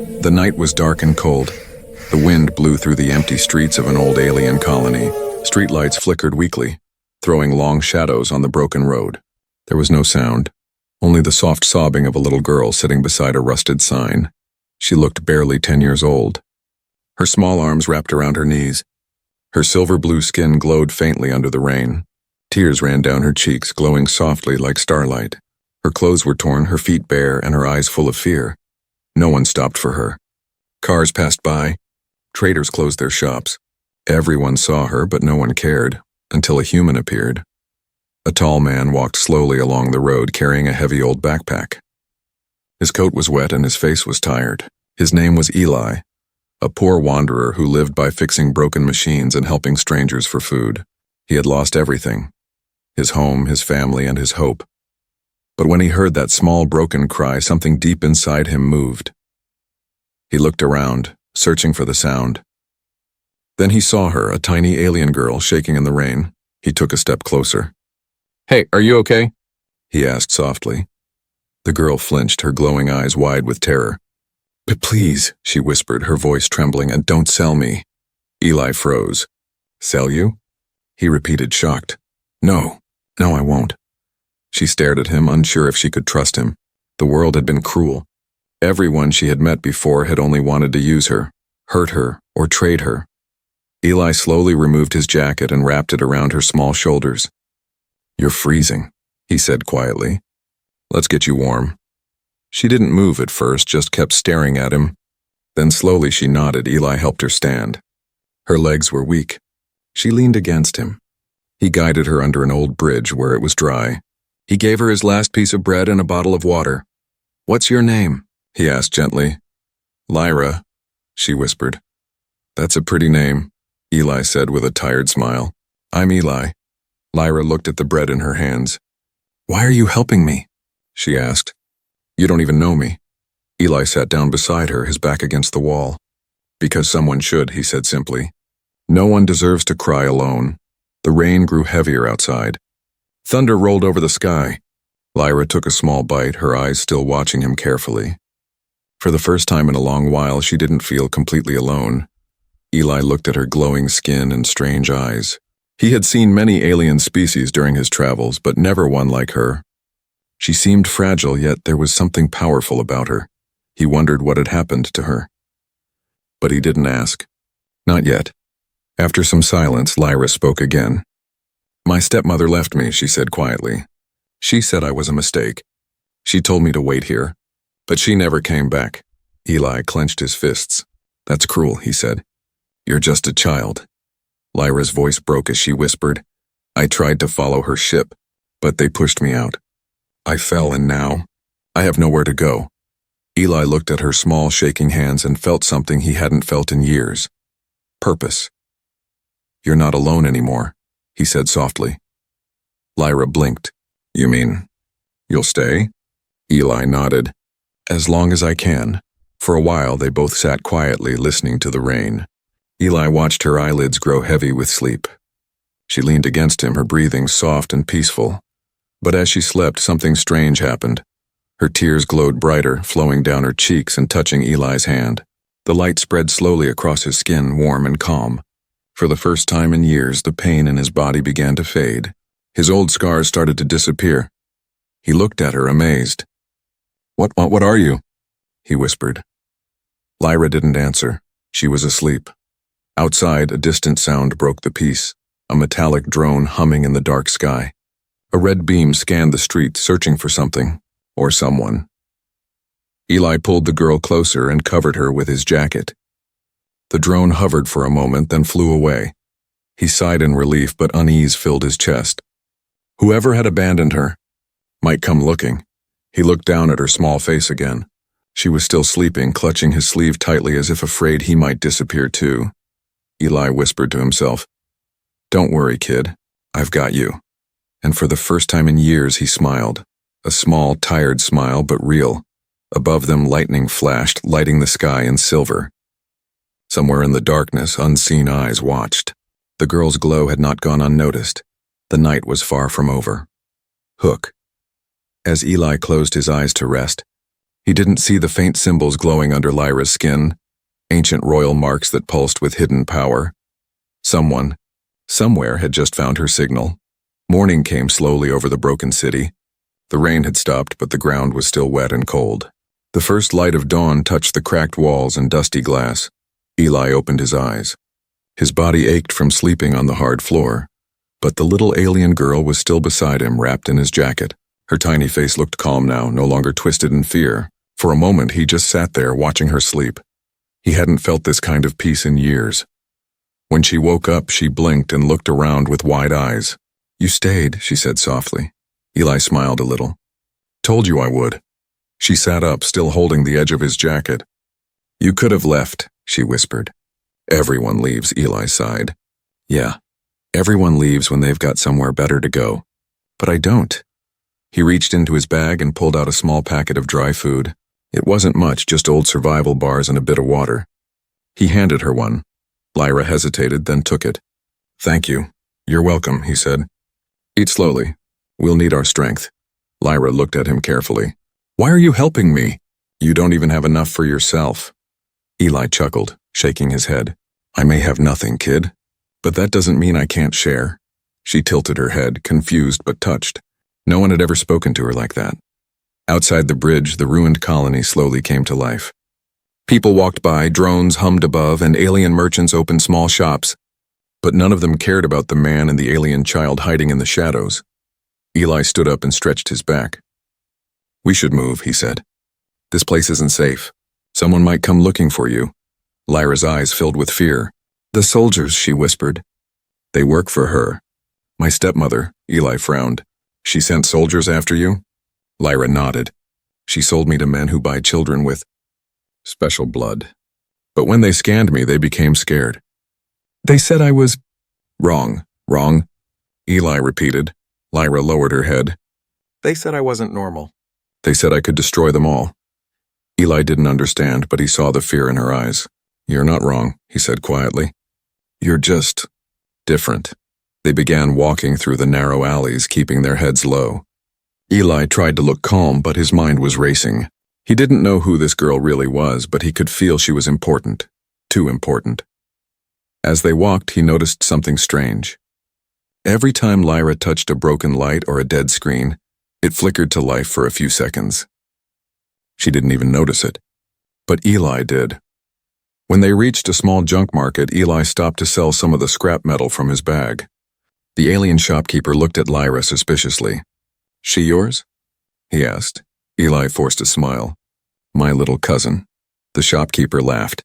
The night was dark and cold. The wind blew through the empty streets of an old alien colony. Streetlights flickered weakly, throwing long shadows on the broken road. There was no sound, only the soft sobbing of a little girl sitting beside a rusted sign. She looked barely 10 years old. Her small arms wrapped around her knees. Her silver-blue skin glowed faintly under the rain. Tears ran down her cheeks, glowing softly like starlight. Her clothes were torn, her feet bare, and her eyes full of fear. No one stopped for her. Cars passed by. Traders closed their shops. Everyone saw her, but no one cared, until a human appeared. A tall man walked slowly along the road carrying a heavy old backpack. His coat was wet and his face was tired. His name was Eli, a poor wanderer who lived by fixing broken machines and helping strangers for food. He had lost everything: his home, his family, and his hope. But when he heard that small broken cry, something deep inside him moved. He looked around, searching for the sound. Then he saw her, a tiny alien girl, shaking in the rain. He took a step closer. "Hey, are you okay?" he asked softly. The girl flinched, her glowing eyes wide with terror. "But please," she whispered, her voice trembling, "and don't sell me." Eli froze. "Sell you?" he repeated, shocked. No, I won't." She stared at him, unsure if she could trust him. The world had been cruel. Everyone she had met before had only wanted to use her, hurt her, or trade her. Eli slowly removed his jacket and wrapped it around her small shoulders. "You're freezing," he said quietly. "Let's get you warm." She didn't move at first, just kept staring at him. Then slowly she nodded. Eli helped her stand. Her legs were weak. She leaned against him. He guided her under an old bridge where it was dry. He gave her his last piece of bread and a bottle of water. "What's your name?" he asked gently. "Lyra," she whispered. "That's a pretty name," Eli said with a tired smile. "I'm Eli." Lyra looked at the bread in her hands. "Why are you helping me?" she asked. "You don't even know me." Eli sat down beside her, his back against the wall. "Because someone should," he said simply. "No one deserves to cry alone." The rain grew heavier outside. Thunder rolled over the sky. Lyra took a small bite, her eyes still watching him carefully. For the first time in a long while, she didn't feel completely alone. Eli looked at her glowing skin and strange eyes. He had seen many alien species during his travels, but never one like her. She seemed fragile, yet there was something powerful about her. He wondered what had happened to her. But he didn't ask. Not yet. After some silence, Lyra spoke again. "My stepmother left me," she said quietly. "She said I was a mistake. She told me to wait here. But she never came back." Eli clenched his fists. "That's cruel," he said. "You're just a child." Lyra's voice broke as she whispered, "I tried to follow her ship, but they pushed me out. I fell, and now I have nowhere to go." Eli looked at her small, shaking hands and felt something he hadn't felt in years. Purpose. "You're not alone anymore," he said softly. Lyra blinked. "You mean you'll stay?" Eli nodded. "As long as I can." For a while, they both sat quietly, listening to the rain. Eli watched her eyelids grow heavy with sleep. She leaned against him, her breathing soft and peaceful. But as she slept, something strange happened. Her tears glowed brighter, flowing down her cheeks and touching Eli's hand. The light spread slowly across his skin, warm and calm. For the first time in years, the pain in his body began to fade. His old scars started to disappear. He looked at her, amazed. What are you?" he whispered. Lyra didn't answer. She was asleep. Outside, a distant sound broke the peace, a metallic drone humming in the dark sky. A red beam scanned the street, searching for something, or someone. Eli pulled the girl closer and covered her with his jacket. The drone hovered for a moment, then flew away. He sighed in relief, but unease filled his chest. Whoever had abandoned her might come looking. He looked down at her small face again. She was still sleeping, clutching his sleeve tightly as if afraid he might disappear too. Eli whispered to himself, "Don't worry, kid. I've got you." And for the first time in years, he smiled. A small, tired smile, but real. Above them, lightning flashed, lighting the sky in silver. Somewhere in the darkness, unseen eyes watched. The girl's glow had not gone unnoticed. The night was far from over. Hook. As Eli closed his eyes to rest, He didn't see the faint symbols glowing under Lyra's skin, ancient royal marks that pulsed with hidden power. Someone, somewhere, had just found her signal. Morning came slowly over the broken city. The rain had stopped, but the ground was still wet and cold. The first light of dawn touched the cracked walls and dusty glass. Eli opened his eyes. His body ached from sleeping on the hard floor, but the little alien girl was still beside him, wrapped in his jacket. Her tiny face looked calm now, no longer twisted in fear. For a moment, he just sat there, watching her sleep. He hadn't felt this kind of peace in years. When she woke up, she blinked and looked around with wide eyes. "You stayed," she said softly. Eli smiled a little. "Told you I would." She sat up, still holding the edge of his jacket. "You could have left," she whispered. "Everyone leaves," Eli sighed. "Yeah, everyone leaves when they've got somewhere better to go. But I don't." He reached into his bag and pulled out a small packet of dry food. It wasn't much, just old survival bars and a bit of water. He handed her one. Lyra hesitated, then took it. "Thank you. You're welcome," he said. "Eat slowly. We'll need our strength." Lyra looked at him carefully. "Why are you helping me? You don't even have enough for yourself." Eli chuckled, shaking his head. "I may have nothing, kid, but that doesn't mean I can't share." She tilted her head, confused but touched. No one had ever spoken to her like that. Outside the bridge, the ruined colony slowly came to life. People walked by, drones hummed above, and alien merchants opened small shops. But none of them cared about the man and the alien child hiding in the shadows. Eli stood up and stretched his back. "We should move," he said. "This place isn't safe. Someone might come looking for you." Lyra's eyes filled with fear. "The soldiers," she whispered. "They work for her." "My stepmother," Eli frowned. "She sent soldiers after you?" Lyra nodded. "She sold me to men who buy children with special blood. But when they scanned me, they became scared. They said I was wrong, Eli repeated. Lyra lowered her head. "They said I wasn't normal. They said I could destroy them all." Eli didn't understand, but he saw the fear in her eyes. "You're not wrong," he said quietly. "You're just different." They began walking through the narrow alleys, keeping their heads low. Eli tried to look calm, but his mind was racing. He didn't know who this girl really was, but he could feel she was important. Too important. As they walked, he noticed something strange. Every time Lyra touched a broken light or a dead screen, it flickered to life for a few seconds. She didn't even notice it. But Eli did. When they reached a small junk market, Eli stopped to sell some of the scrap metal from his bag. The alien shopkeeper looked at Lyra suspiciously. "She yours?" he asked. Eli forced a smile. "My little cousin." The shopkeeper laughed.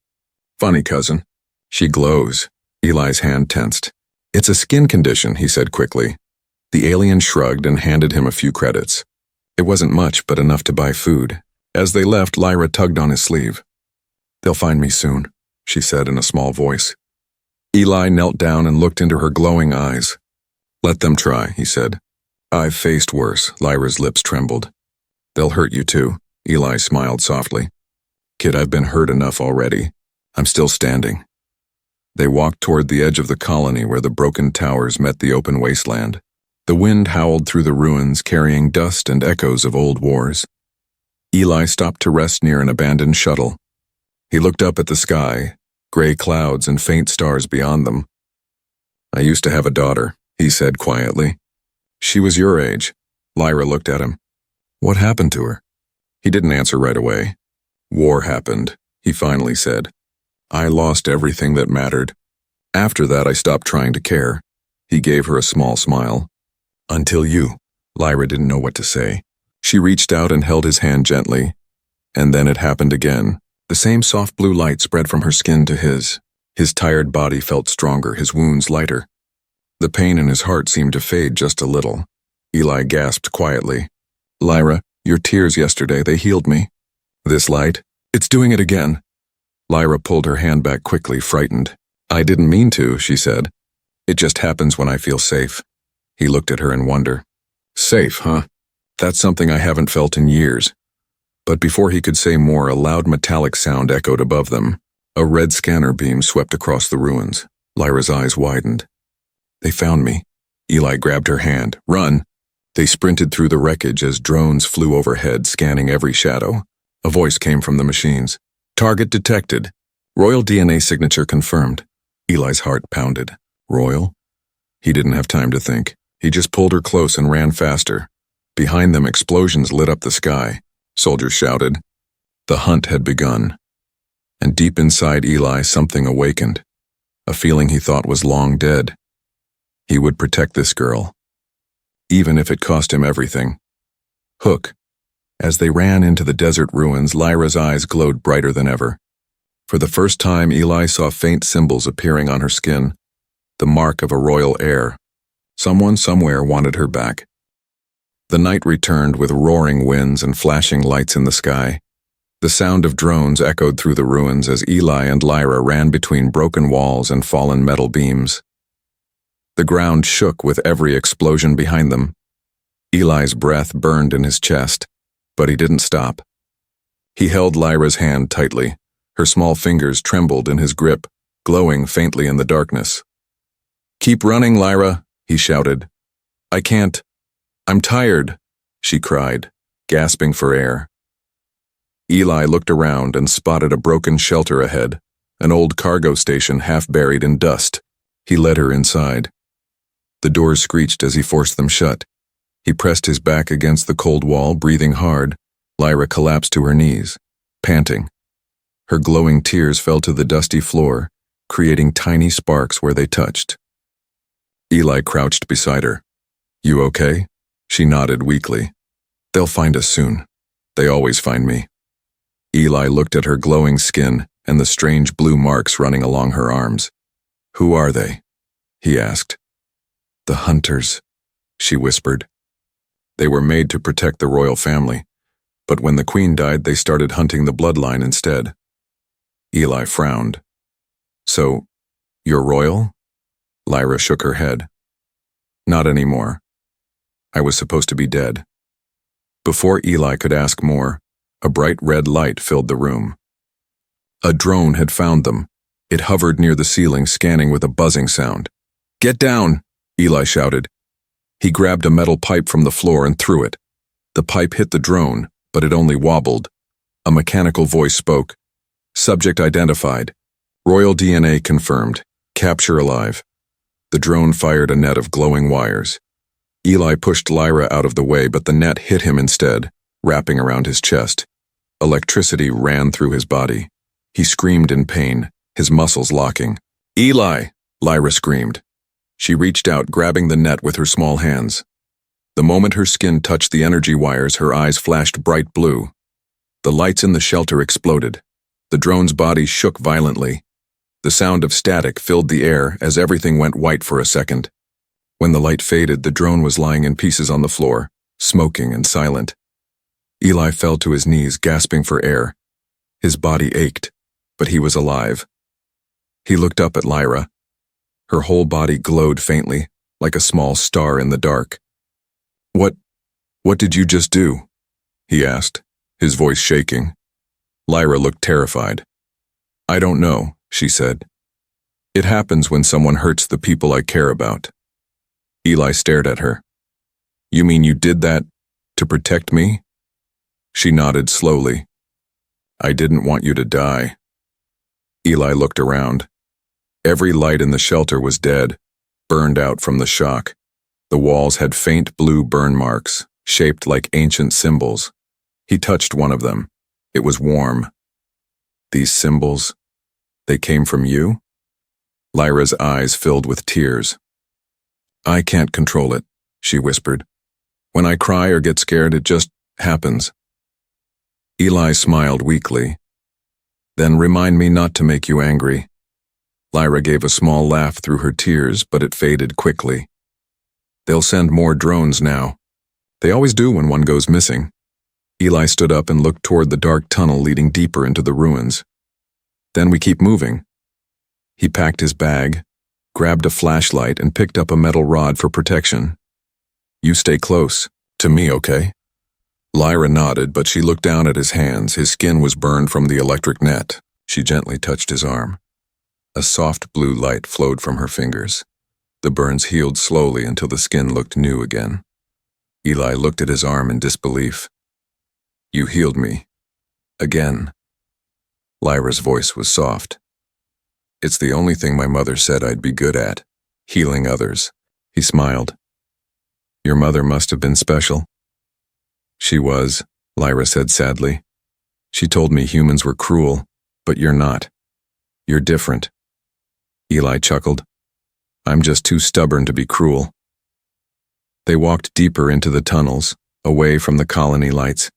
"Funny cousin. She glows." Eli's hand tensed. "It's a skin condition," he said quickly. The alien shrugged and handed him a few credits. It wasn't much, but enough to buy food. As they left, Lyra tugged on his sleeve. "They'll find me soon," she said in a small voice. Eli knelt down and looked into her glowing eyes. "Let them try," he said. "I've faced worse." Lyra's lips trembled. "They'll hurt you too." Eli smiled softly. "Kid, I've been hurt enough already. I'm still standing." They walked toward the edge of the colony where the broken towers met the open wasteland. The wind howled through the ruins, carrying dust and echoes of old wars. Eli stopped to rest near an abandoned shuttle. He looked up at the sky, gray clouds and faint stars beyond them. "I used to have a daughter," he said quietly. "She was your age." Lyra looked at him. "What happened to her?" He didn't answer right away. "War happened," he finally said. "I lost everything that mattered. After that, I stopped trying to care." He gave her a small smile. "Until you." Lyra didn't know what to say. She reached out and held his hand gently. And then it happened again. The same soft blue light spread from her skin to his. His tired body felt stronger, his wounds lighter. The pain in his heart seemed to fade just a little. Eli gasped quietly. "Lyra, your tears yesterday, they healed me. This light, it's doing it again." Lyra pulled her hand back quickly, frightened. "I didn't mean to," she said. "It just happens when I feel safe." He looked at her in wonder. "Safe, huh? That's something I haven't felt in years." But before he could say more, a loud metallic sound echoed above them. A red scanner beam swept across the ruins. Lyra's eyes widened. "They found me." Eli grabbed her hand. "Run!" They sprinted through the wreckage as drones flew overhead, scanning every shadow. A voice came from the machines. Target detected. Royal DNA signature confirmed. Eli's heart pounded. Royal? He didn't have time to think. He just pulled her close and ran faster. Behind them, explosions lit up the sky. Soldiers shouted. The hunt had begun. And deep inside Eli, something awakened. A feeling he thought was long dead. He would protect this girl, even if it cost him everything. Hook. As they ran into the desert ruins, Lyra's eyes glowed brighter than ever. For the first time, Eli saw faint symbols appearing on her skin, the mark of a royal heir. Someone somewhere wanted her back. The night returned with roaring winds and flashing lights in the sky. The sound of drones echoed through the ruins as Eli and Lyra ran between broken walls and fallen metal beams. The ground shook with every explosion behind them. Eli's breath burned in his chest, but he didn't stop. He held Lyra's hand tightly. Her small fingers trembled in his grip, glowing faintly in the darkness. "Keep running, Lyra," he shouted. "I can't. I'm tired," she cried, gasping for air. Eli looked around and spotted a broken shelter ahead, an old cargo station half buried in dust. He led her inside. The doors screeched as he forced them shut. He pressed his back against the cold wall, breathing hard. Lyra collapsed to her knees, panting. Her glowing tears fell to the dusty floor, creating tiny sparks where they touched. Eli crouched beside her. "You okay?" She nodded weakly. "They'll find us soon. They always find me." Eli looked at her glowing skin and the strange blue marks running along her arms. "Who are they?" he asked. "The hunters," she whispered. They were made to protect the royal family, but when the queen died, they started hunting the bloodline instead. Eli frowned. "So, you're royal?" Lyra shook her head. "Not anymore. I was supposed to be dead." Before Eli could ask more, a bright red light filled the room. A drone had found them. It hovered near the ceiling, scanning with a buzzing sound. "Get down!" Eli shouted. He grabbed a metal pipe from the floor and threw it. The pipe hit the drone, but it only wobbled. A mechanical voice spoke. "Subject identified. Royal DNA confirmed. Capture alive." The drone fired a net of glowing wires. Eli pushed Lyra out of the way, but the net hit him instead, wrapping around his chest. Electricity ran through his body. He screamed in pain, his muscles locking. "Eli!" Lyra screamed. She reached out, grabbing the net with her small hands. The moment her skin touched the energy wires, her eyes flashed bright blue. The lights in the shelter exploded. The drone's body shook violently. The sound of static filled the air as everything went white for a second. When the light faded, the drone was lying in pieces on the floor, smoking and silent. Eli fell to his knees, gasping for air. His body ached, but he was alive. He looked up at Lyra. Her whole body glowed faintly, like a small star in the dark. What did you just do?" he asked, his voice shaking. Lyra looked terrified. "I don't know," she said. "It happens when someone hurts the people I care about." Eli stared at her. "You mean you did that to protect me?" She nodded slowly. "I didn't want you to die." Eli looked around. Every light in the shelter was dead, burned out from the shock. The walls had faint blue burn marks, shaped like ancient symbols. He touched one of them. It was warm. "These symbols, they came from you?" Lyra's eyes filled with tears. "I can't control it," she whispered. "When I cry or get scared, it just happens." Eli smiled weakly. "Then remind me not to make you angry." Lyra gave a small laugh through her tears, but it faded quickly. "They'll send more drones now. They always do when one goes missing." Eli stood up and looked toward the dark tunnel leading deeper into the ruins. "Then we keep moving." He packed his bag, grabbed a flashlight, and picked up a metal rod for protection. "You stay close to me, okay?" Lyra nodded, but she looked down at his hands. His skin was burned from the electric net. She gently touched his arm. A soft blue light flowed from her fingers. The burns healed slowly until the skin looked new again. Eli looked at his arm in disbelief. "You healed me. Again. Lyra's voice was soft. It's the only thing my mother said I'd be good at, healing others. He smiled. Your mother must have been special. She was, Lyra said sadly. She told me humans were cruel, but you're not. You're different. Eli chuckled. I'm just too stubborn to be cruel. They walked deeper into the tunnels, away from the colony lights.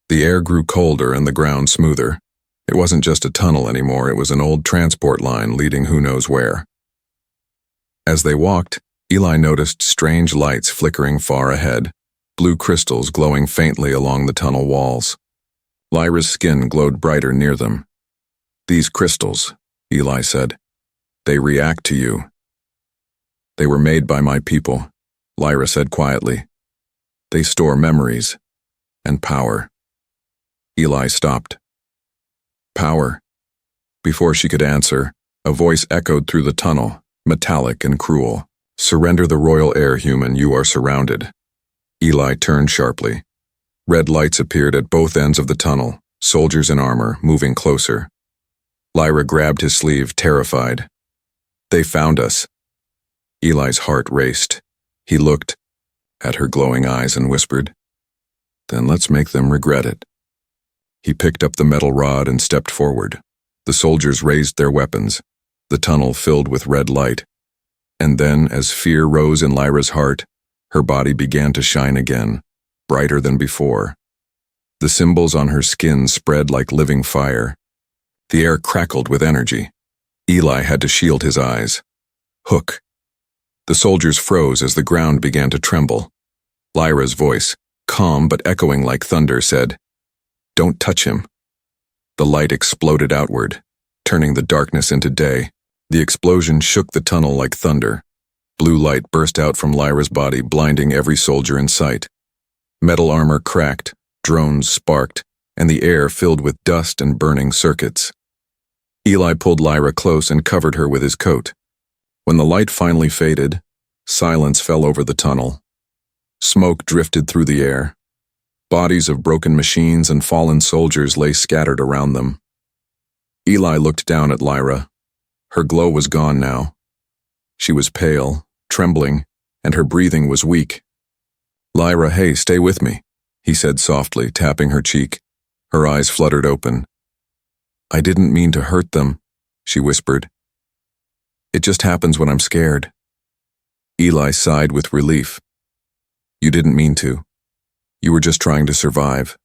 The air grew colder and the ground smoother. It wasn't just a tunnel anymore, it was an old transport line leading who knows where. As they walked, Eli noticed strange lights flickering far ahead, blue crystals glowing faintly along the tunnel walls. Lyra's skin glowed brighter near them. These crystals, Eli said, they react to you. They were made by my people, Lyra said quietly. They store memories and power. Eli stopped. Power. Before she could answer, a voice echoed through the tunnel, metallic and cruel. Surrender the royal air, human, you are surrounded. Eli turned sharply. Red lights appeared at both ends of the tunnel, soldiers in armor, moving closer. Lyra grabbed his sleeve, terrified. They found us. Eli's heart raced. He looked at her glowing eyes and whispered, Then let's make them regret it. He picked up the metal rod and stepped forward. The soldiers raised their weapons. The tunnel filled with red light. And then, as fear rose in Lyra's heart, her body began to shine again, brighter than before. The symbols on her skin spread like living fire. The air crackled with energy. Eli had to shield his eyes. Hook. The soldiers froze as the ground began to tremble. Lyra's voice, calm but echoing like thunder, said, Don't touch him. The light exploded outward, turning the darkness into day. The explosion shook the tunnel like thunder. Blue light burst out from Lyra's body, blinding every soldier in sight. Metal armor cracked, drones sparked, and the air filled with dust and burning circuits. Eli pulled Lyra close and covered her with his coat. When the light finally faded, silence fell over the tunnel. Smoke drifted through the air. Bodies of broken machines and fallen soldiers lay scattered around them. Eli looked down at Lyra. Her glow was gone now. She was pale, trembling, and her breathing was weak. Lyra, hey, stay with me, he said softly, tapping her cheek. Her eyes fluttered open. I didn't mean to hurt them, she whispered. It just happens when I'm scared. Eli sighed with relief. You didn't mean to. You were just trying to survive.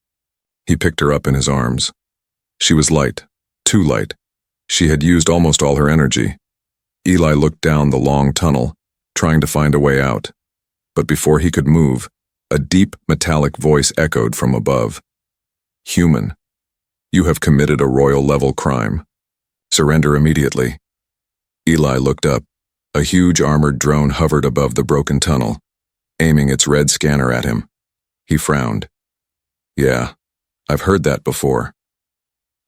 He picked her up in his arms. She was light, too light. She had used almost all her energy. Eli looked down the long tunnel, trying to find a way out. But before he could move, a deep metallic voice echoed from above. Human, you have committed a royal-level crime. Surrender immediately. Eli looked up. A huge armored drone hovered above the broken tunnel, aiming its red scanner at him. He frowned. Yeah, I've heard that before.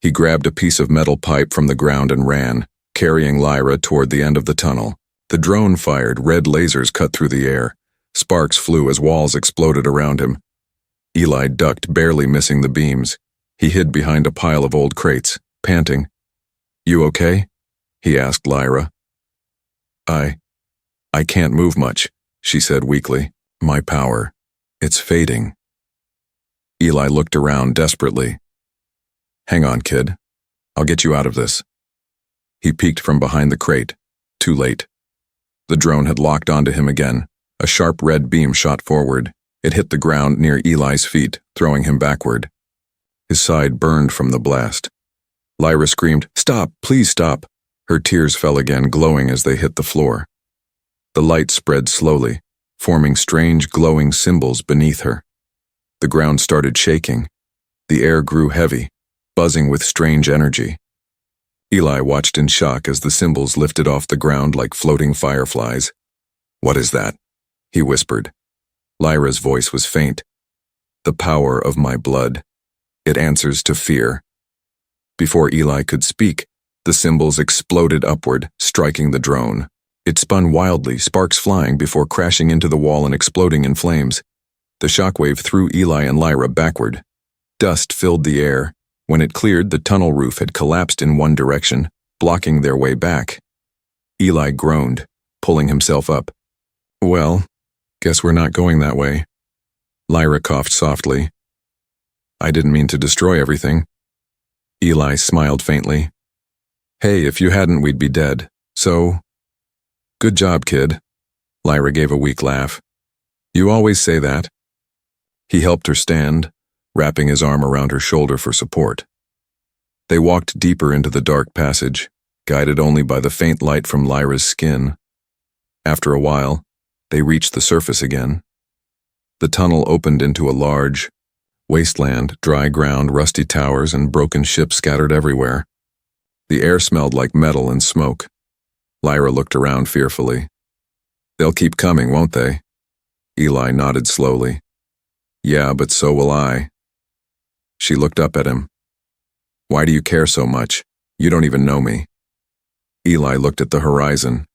He grabbed a piece of metal pipe from the ground and ran, carrying Lyra toward the end of the tunnel. The drone fired, red lasers cut through the air. Sparks flew as walls exploded around him. Eli ducked, barely missing the beams. He hid behind a pile of old crates, panting. You okay? He asked Lyra. I can't move much, she said weakly. My power, it's fading. Eli looked around desperately. Hang on, kid. I'll get you out of this. He peeked from behind the crate. Too late. The drone had locked onto him again. A sharp red beam shot forward. It hit the ground near Eli's feet, throwing him backward. His side burned from the blast. Lyra screamed, Stop, please stop. Her tears fell again, glowing as they hit the floor. The light spread slowly, forming strange glowing symbols beneath her. The ground started shaking. The air grew heavy, buzzing with strange energy. Eli watched in shock as the symbols lifted off the ground like floating fireflies. What is that? He whispered. Lyra's voice was faint. The power of my blood. It answers to fear. Before Eli could speak, the symbols exploded upward, striking the drone. It spun wildly, sparks flying before crashing into the wall and exploding in flames. The shockwave threw Eli and Lyra backward. Dust filled the air, When it cleared, the tunnel roof had collapsed in one direction, blocking their way back. Eli groaned, pulling himself up. Well, guess we're not going that way. Lyra coughed softly. I didn't mean to destroy everything. Eli smiled faintly. Hey, if you hadn't, we'd be dead. So, good job, kid. Lyra gave a weak laugh. You always say that. He helped her stand, wrapping his arm around her shoulder for support. They walked deeper into the dark passage, guided only by the faint light from Lyra's skin. After a while, they reached the surface again. The tunnel opened into a large wasteland, dry ground, rusty towers, and broken ships scattered everywhere. The air smelled like metal and smoke. Lyra looked around fearfully. They'll keep coming, won't they? Eli nodded slowly. Yeah, but so will I. She looked up at him. Why do you care so much? You don't even know me. Eli looked at the horizon.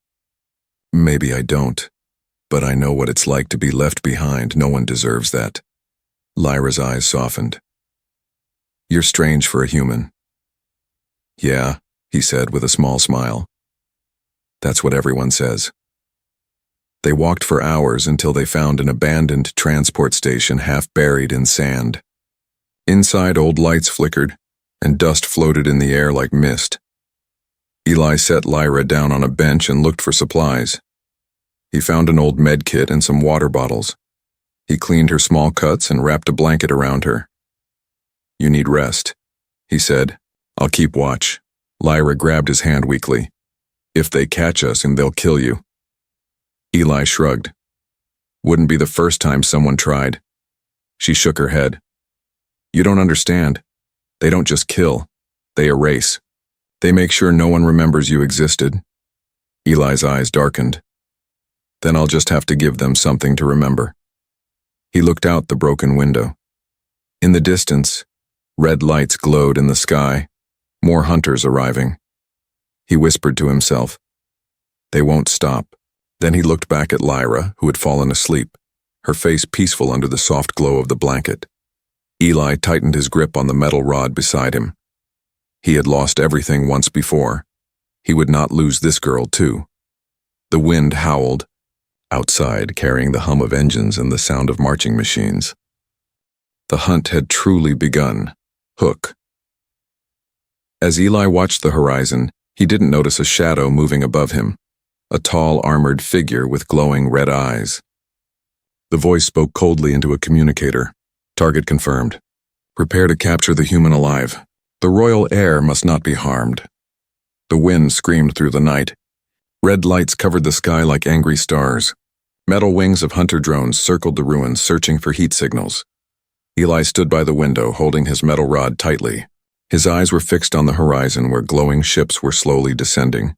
Maybe I don't, but I know what it's like to be left behind. No one deserves that. Lyra's eyes softened. You're strange for a human. Yeah, he said with a small smile. That's what everyone says. They walked for hours until they found an abandoned transport station half buried in sand. Inside, old lights flickered, and dust floated in the air like mist. Eli set Lyra down on a bench and looked for supplies. He found an old med kit and some water bottles. He cleaned her small cuts and wrapped a blanket around her. You need rest, he said. I'll keep watch. Lyra grabbed his hand weakly. If they catch us, and they'll kill you. Eli shrugged. Wouldn't be the first time someone tried. She shook her head. You don't understand. They don't just kill. They erase. They make sure no one remembers you existed. Eli's eyes darkened. Then I'll just have to give them something to remember. He looked out the broken window. In the distance, red lights glowed in the sky, more hunters arriving. He whispered to himself, they won't stop. Then he looked back at Lyra, who had fallen asleep, her face peaceful under the soft glow of the blanket. Eli tightened his grip on the metal rod beside him. He had lost everything once before. He would not lose this girl, too. The wind howled, outside carrying the hum of engines and the sound of marching machines. The hunt had truly begun. Hook. As Eli watched the horizon, he didn't notice a shadow moving above him, a tall, armored figure with glowing red eyes. The voice spoke coldly into a communicator. Target confirmed. Prepare to capture the human alive. The royal heir must not be harmed. The wind screamed through the night. Red lights covered the sky like angry stars. Metal wings of hunter drones circled the ruins, searching for heat signals. Eli stood by the window, holding his metal rod tightly. His eyes were fixed on the horizon where glowing ships were slowly descending.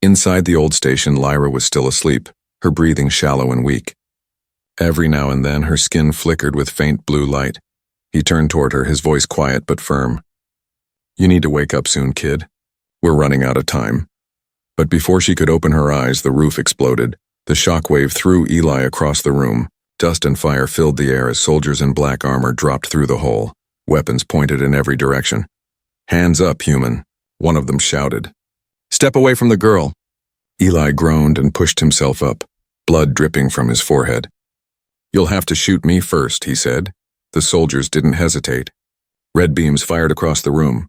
Inside the old station, Lyra was still asleep, her breathing shallow and weak. Every now and then, her skin flickered with faint blue light. He turned toward her, his voice quiet but firm. You need to wake up soon, kid. We're running out of time. But before she could open her eyes, the roof exploded. The shockwave threw Eli across the room. Dust and fire filled the air as soldiers in black armor dropped through the hole, weapons pointed in every direction. Hands up, human, one of them shouted. Step away from the girl. Eli groaned and pushed himself up, blood dripping from his forehead. You'll have to shoot me first, he said. The soldiers didn't hesitate. Red beams fired across the room.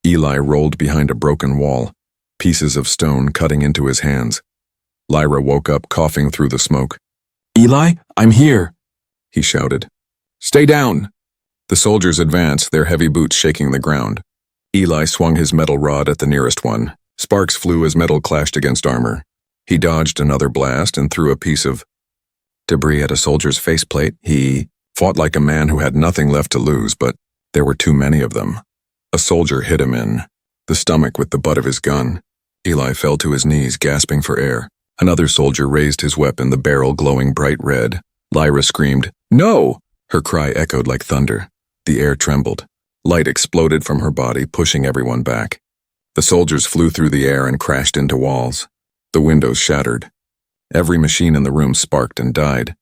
Eli rolled behind a broken wall, pieces of stone cutting into his hands. Lyra woke up, coughing through the smoke. Eli, I'm here, he shouted. Stay down. The soldiers advanced, their heavy boots shaking the ground. Eli swung his metal rod at the nearest one. Sparks flew as metal clashed against armor. He dodged another blast and threw a piece of debris at a soldier's faceplate. He fought like a man who had nothing left to lose, but there were too many of them. A soldier hit him in the stomach with the butt of his gun. Eli fell to his knees, gasping for air. Another soldier raised his weapon, the barrel glowing bright red. Lyra screamed, "No!" Her cry echoed like thunder. The air trembled. Light exploded from her body, pushing everyone back. The soldiers flew through the air and crashed into walls. The windows shattered. Every machine in the room sparked and died.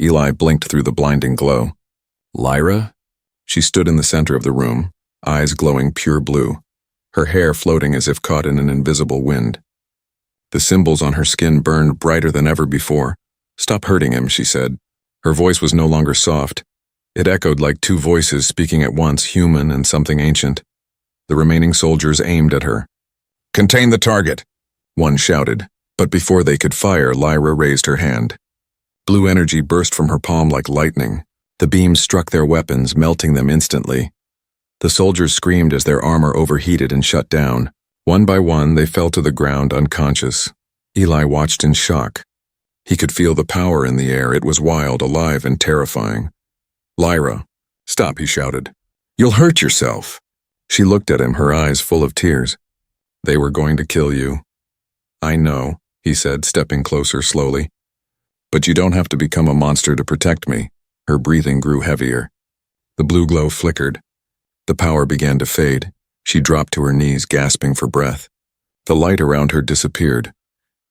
Eli blinked through the blinding glow. Lyra? She stood in the center of the room, eyes glowing pure blue, her hair floating as if caught in an invisible wind. The symbols on her skin burned brighter than ever before. "Stop hurting him," she said. Her voice was no longer soft. It echoed like two voices speaking at once, human and something ancient. The remaining soldiers aimed at her. "Contain the target," one shouted, but before they could fire, Lyra raised her hand. Blue energy burst from her palm like lightning. The beams struck their weapons, melting them instantly. The soldiers screamed as their armor overheated and shut down. One by one, they fell to the ground unconscious. Eli watched in shock. He could feel the power in the air. It was wild, alive, and terrifying. "Lyra, stop," he shouted. "You'll hurt yourself." She looked at him, her eyes full of tears. "They were going to kill you." "I know," he said, stepping closer slowly. "But you don't have to become a monster to protect me." Her breathing grew heavier. The blue glow flickered. The power began to fade. She dropped to her knees, gasping for breath. The light around her disappeared.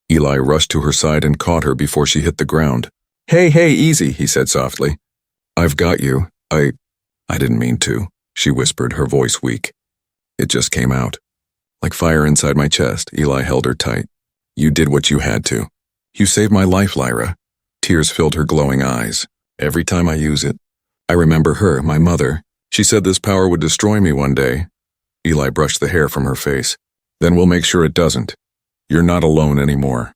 Eli rushed to her side and caught her before she hit the ground. Hey, easy," he said softly. "I've got you. I didn't mean to," she whispered, her voice weak. "It just came out. Like fire inside my chest." Eli held her tight. "You did what you had to. You saved my life, Lyra." Tears filled her glowing eyes. "Every time I use it, I remember her, my mother. She said this power would destroy me one day." Eli brushed the hair from her face. "Then we'll make sure it doesn't. You're not alone anymore."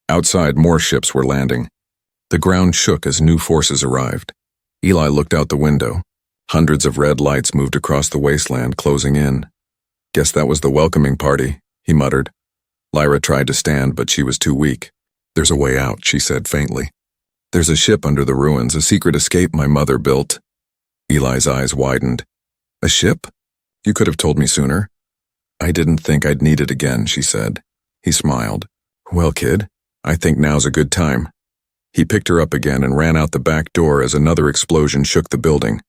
Outside, more ships were landing. The ground shook as new forces arrived. Eli looked out the window. Hundreds of red lights moved across the wasteland, closing in. "Guess that was the welcoming party," he muttered. Lyra tried to stand, but she was too weak. "There's a way out," she said faintly. "There's a ship under the ruins, a secret escape my mother built." Eli's eyes widened. "A ship? You could have told me sooner." "I didn't think I'd need it again," she said. He smiled. "Well, kid, I think now's a good time." He picked her up again and ran out the back door as another explosion shook the building.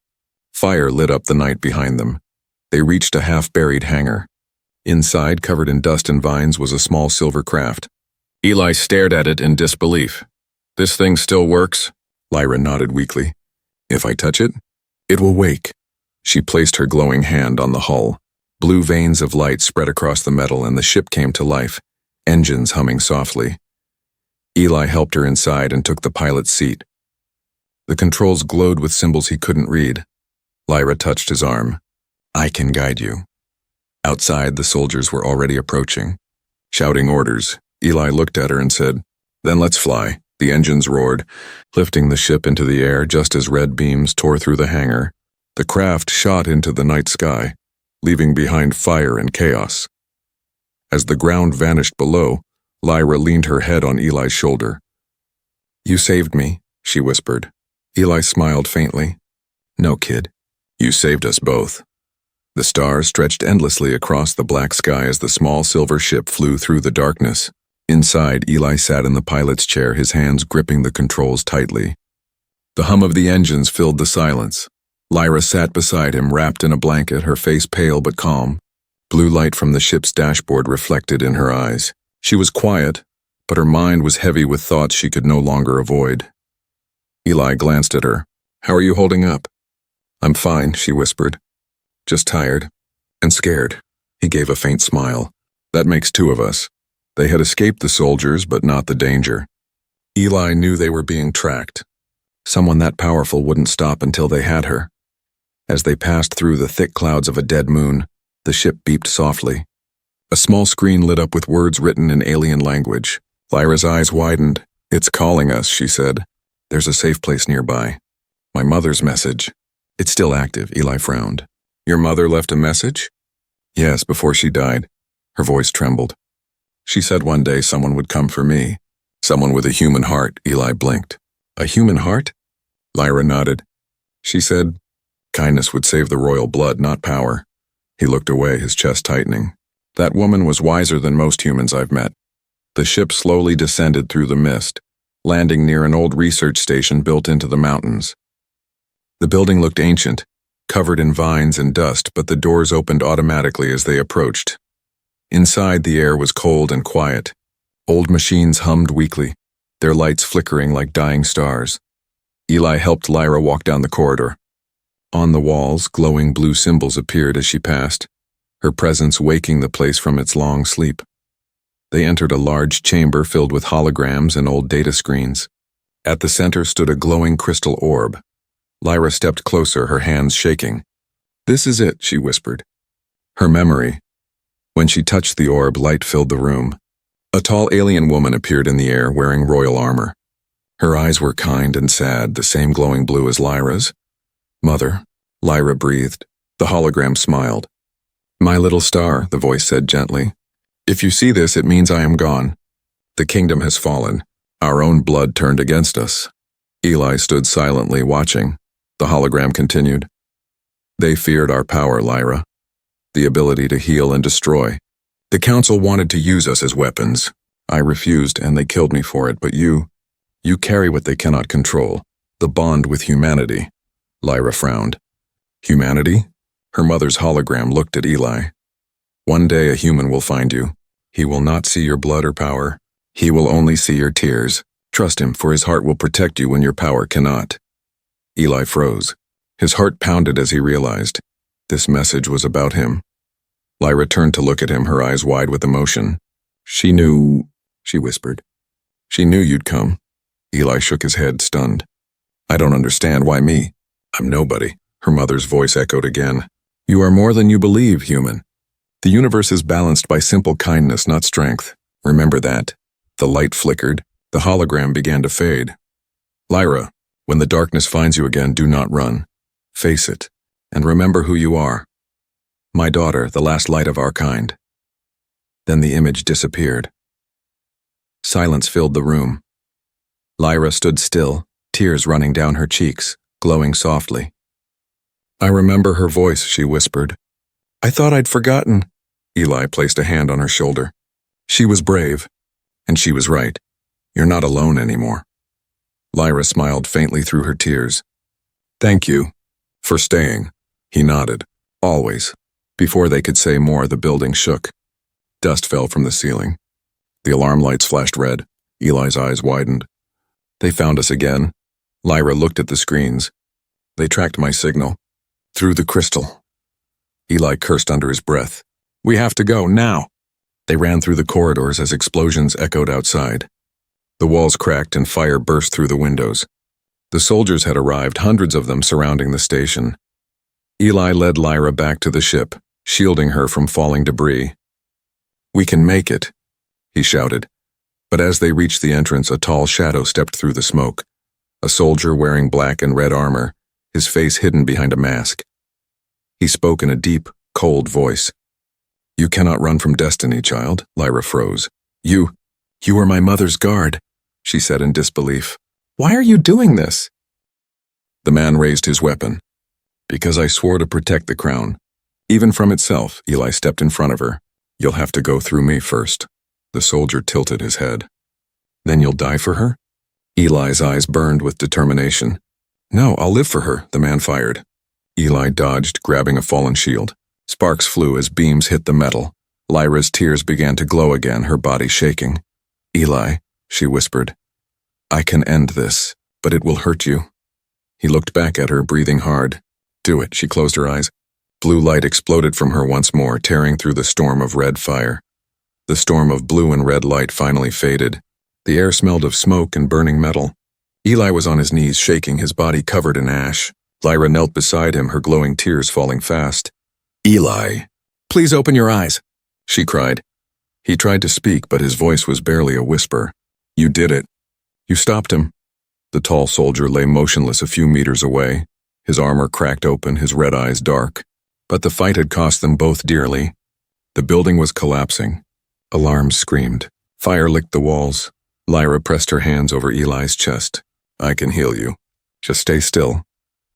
Fire lit up the night behind them. They reached a half-buried hangar. Inside, covered in dust and vines, was a small silver craft. Eli stared at it in disbelief. "This thing still works?" Lyra nodded weakly. "If I touch it, it will wake." She placed her glowing hand on the hull. Blue veins of light spread across the metal and the ship came to life, engines humming softly. Eli helped her inside and took the pilot's seat. The controls glowed with symbols he couldn't read. Lyra touched his arm. "I can guide you." Outside, the soldiers were already approaching. Shouting orders, Eli looked at her and said, "Then let's fly." The engines roared, lifting the ship into the air just as red beams tore through the hangar. The craft shot into the night sky, leaving behind fire and chaos. As the ground vanished below, Lyra leaned her head on Eli's shoulder. "You saved me," she whispered. Eli smiled faintly. "No, kid. You saved us both." The stars stretched endlessly across the black sky as the small silver ship flew through the darkness. Inside, Eli sat in the pilot's chair, his hands gripping the controls tightly. The hum of the engines filled the silence. Lyra sat beside him, wrapped in a blanket, her face pale but calm. Blue light from the ship's dashboard reflected in her eyes. She was quiet, but her mind was heavy with thoughts she could no longer avoid. Eli glanced at her. "How are you holding up?" "I'm fine," she whispered. "Just tired and scared." He gave a faint smile. "That makes two of us." They had escaped the soldiers, but not the danger. Eli knew they were being tracked. Someone that powerful wouldn't stop until they had her. As they passed through the thick clouds of a dead moon, the ship beeped softly. A small screen lit up with words written in alien language. Lyra's eyes widened. "It's calling us," she said. "There's a safe place nearby." "My mother's message." "It's still active," Eli frowned. "Your mother left a message?" "Yes, before she died." Her voice trembled. "She said one day someone would come for me. Someone with a human heart." Eli blinked. "A human heart?" Lyra nodded. "She said kindness would save the royal blood, not power." He looked away, his chest tightening. "That woman was wiser than most humans I've met." The ship slowly descended through the mist, landing near an old research station built into the mountains. The building looked ancient, covered in vines and dust, but the doors opened automatically as they approached. Inside, the air was cold and quiet. Old machines hummed weakly, their lights flickering like dying stars. Eli helped Lyra walk down the corridor. On the walls, glowing blue symbols appeared as she passed, her presence waking the place from its long sleep. They entered a large chamber filled with holograms and old data screens. At the center stood a glowing crystal orb. Lyra stepped closer, her hands shaking. "This is it," she whispered. Her memory. When she touched the orb, light filled the room. A tall alien woman appeared in the air, wearing royal armor. Her eyes were kind and sad, the same glowing blue as Lyra's. "Mother," Lyra breathed. The hologram smiled. "My little star," the voice said gently. "If you see this, it means I am gone. The kingdom has fallen. Our own blood turned against us." Eli stood silently, watching. The hologram continued. "They feared our power, Lyra. The ability to heal and destroy. The council wanted to use us as weapons. I refused, and they killed me for it, but you carry what they cannot control, the bond with humanity." Lyra frowned. "Humanity?" Her mother's hologram looked at Eli. "One day a human will find you. He will not see your blood or power. He will only see your tears. Trust him, for his heart will protect you when your power cannot." Eli froze. His heart pounded as he realized this message was about him. Lyra turned to look at him, her eyes wide with emotion. "She knew," she whispered. "She knew you'd come." Eli shook his head, stunned. "I don't understand. Why me? I'm nobody." Her mother's voice echoed again. "You are more than you believe, human. The universe is balanced by simple kindness, not strength. Remember that." The light flickered. The hologram began to fade. "Lyra, when the darkness finds you again, do not run. Face it, and remember who you are. My daughter, the last light of our kind." Then the image disappeared. Silence filled the room. Lyra stood still, tears running down her cheeks, glowing softly. "I remember her voice," she whispered. "I thought I'd forgotten." Eli placed a hand on her shoulder. "She was brave, and she was right. You're not alone anymore." Lyra smiled faintly through her tears. "Thank you for staying." He nodded. "Always." Before they could say more, the building shook. Dust fell from the ceiling. The alarm lights flashed red. Eli's eyes widened. "They found us again." Lyra looked at the screens. "They tracked my signal. Through the crystal." Eli cursed under his breath. "We have to go, now." They ran through the corridors as explosions echoed outside. The walls cracked and fire burst through the windows. The soldiers had arrived, hundreds of them surrounding the station. Eli led Lyra back to the ship, shielding her from falling debris. "We can make it," he shouted. But as they reached the entrance, a tall shadow stepped through the smoke. A soldier wearing black and red armor, his face hidden behind a mask. He spoke in a deep, cold voice. "You cannot run from destiny, child." Lyra froze. You are my mother's guard," she said in disbelief. "Why are you doing this?" The man raised his weapon. "Because I swore to protect the crown. Even from itself." Eli stepped in front of her. "You'll have to go through me first." The soldier tilted his head. "Then you'll die for her?" Eli's eyes burned with determination. "No, I'll live for her," the man fired. Eli dodged, grabbing a fallen shield. Sparks flew as beams hit the metal. Lyra's tears began to glow again, her body shaking. "Eli," she whispered, "I can end this, but it will hurt you." He looked back at her, breathing hard. "Do it." She closed her eyes. Blue light exploded from her once more, tearing through the storm of red fire. The storm of blue and red light finally faded. The air smelled of smoke and burning metal. Eli was on his knees, shaking, his body covered in ash. Lyra knelt beside him, her glowing tears falling fast. "Eli, please open your eyes," she cried. He tried to speak, but his voice was barely a whisper. "You did it. You stopped him." The tall soldier lay motionless a few meters away, his armor cracked open, his red eyes dark. But the fight had cost them both dearly. The building was collapsing. Alarms screamed. Fire licked the walls. Lyra pressed her hands over Eli's chest. "I can heal you. Just stay still."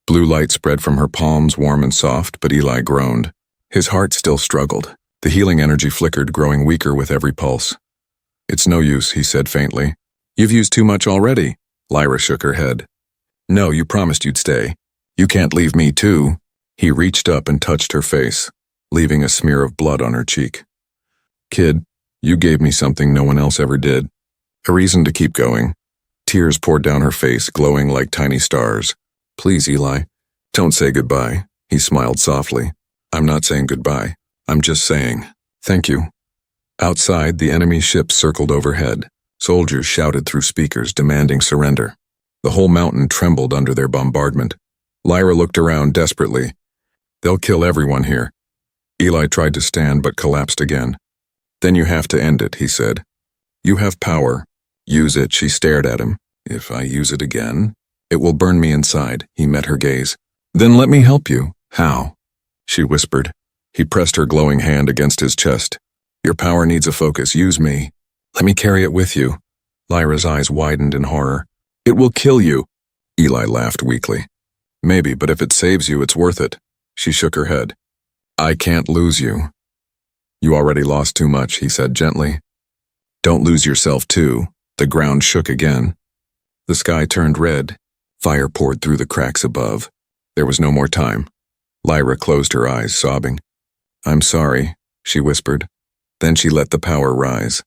Blue light spread from her palms, warm and soft, but Eli groaned. His heart still struggled. The healing energy flickered, growing weaker with every pulse. "It's no use," he said faintly. "You've used too much already." Lyra shook her head. "No, you promised you'd stay. You can't leave me too." He reached up and touched her face, leaving a smear of blood on her cheek. "Kid, you gave me something no one else ever did. A reason to keep going." Tears poured down her face, glowing like tiny stars. "Please, Eli, Don't say goodbye, he smiled softly. I'm not saying goodbye. I'm just saying, thank you. Outside, the enemy ship circled overhead. Soldiers shouted through speakers demanding surrender. The whole mountain trembled under their bombardment. Lyra looked around desperately. They'll kill everyone here. Eli tried to stand but collapsed again. Then you have to end it, he said. You have power. Use it, she stared at him. If I use it again, it will burn me inside, he met her gaze. Then let me help you. How? She whispered. He pressed her glowing hand against his chest. Your power needs a focus, use me. Let me carry it with you. Lyra's eyes widened in horror. It will kill you. Eli laughed weakly. Maybe, but if it saves you, it's worth it. She shook her head. I can't lose you. You already lost too much, he said gently. Don't lose yourself too. The ground shook again. The sky turned red. Fire poured through the cracks above. There was no more time. Lyra closed her eyes, sobbing. I'm sorry, she whispered. Then she let the power rise.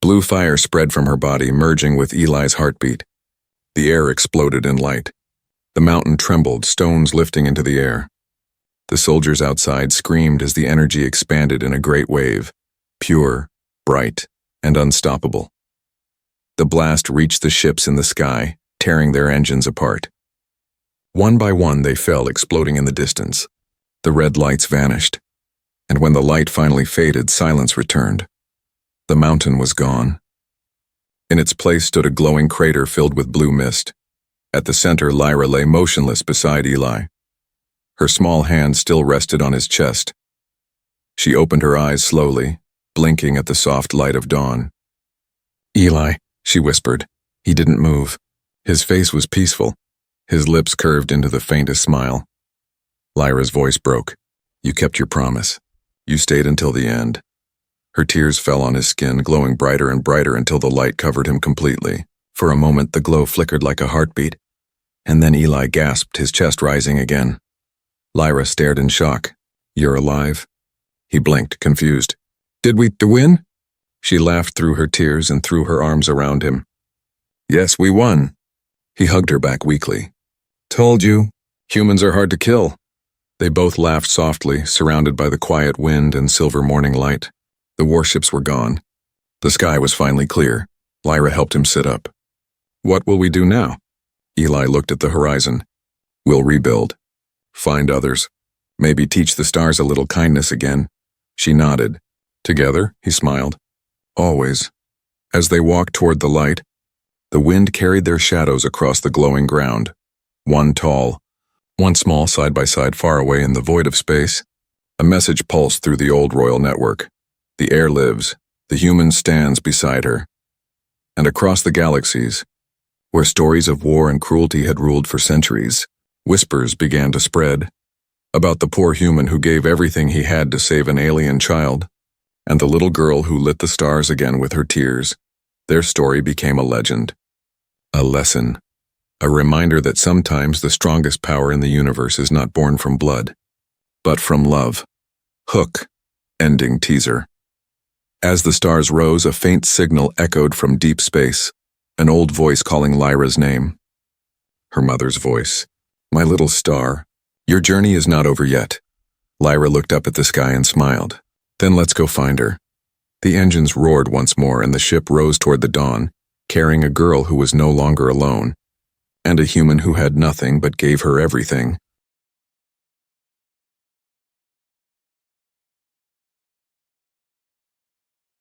Blue fire spread from her body, merging with Eli's heartbeat. The air exploded in light. The mountain trembled, stones lifting into the air. The soldiers outside screamed as the energy expanded in a great wave, pure, bright, and unstoppable. The blast reached the ships in the sky, tearing their engines apart. One by one they fell, exploding in the distance. The red lights vanished, and when the light finally faded, silence returned. The mountain was gone. In its place stood a glowing crater filled with blue mist. At the center, Lyra lay motionless beside Eli. Her small hand still rested on his chest. She opened her eyes slowly, blinking at the soft light of dawn. Eli, she whispered. He didn't move. His face was peaceful. His lips curved into the faintest smile. Lyra's voice broke. You kept your promise. You stayed until the end. Her tears fell on his skin, glowing brighter and brighter until the light covered him completely. For a moment, the glow flickered like a heartbeat. And then Eli gasped, his chest rising again. Lyra stared in shock. You're alive? He blinked, confused. Did we win? She laughed through her tears and threw her arms around him. Yes, we won. He hugged her back weakly. Told you, humans are hard to kill. They both laughed softly, surrounded by the quiet wind and silver morning light. The warships were gone. The sky was finally clear. Lyra helped him sit up. What will we do now? Eli looked at the horizon. We'll rebuild. Find others. Maybe teach the stars a little kindness again. She nodded. Together, he smiled. Always. As they walked toward the light, the wind carried their shadows across the glowing ground. One tall, one small side by side far away in the void of space. A message pulsed through the old royal network. The air lives. The human stands beside her. And across the galaxies, where stories of war and cruelty had ruled for centuries, whispers began to spread about the poor human who gave everything he had to save an alien child, and the little girl who lit the stars again with her tears. Their story became a legend, a lesson, a reminder that sometimes the strongest power in the universe is not born from blood, but from love. Hook. Ending teaser. As the stars rose, a faint signal echoed from deep space, an old voice calling Lyra's name. Her mother's voice. My little star, your journey is not over yet. Lyra looked up at the sky and smiled. Then let's go find her. The engines roared once more and the ship rose toward the dawn, carrying a girl who was no longer alone, and a human who had nothing but gave her everything.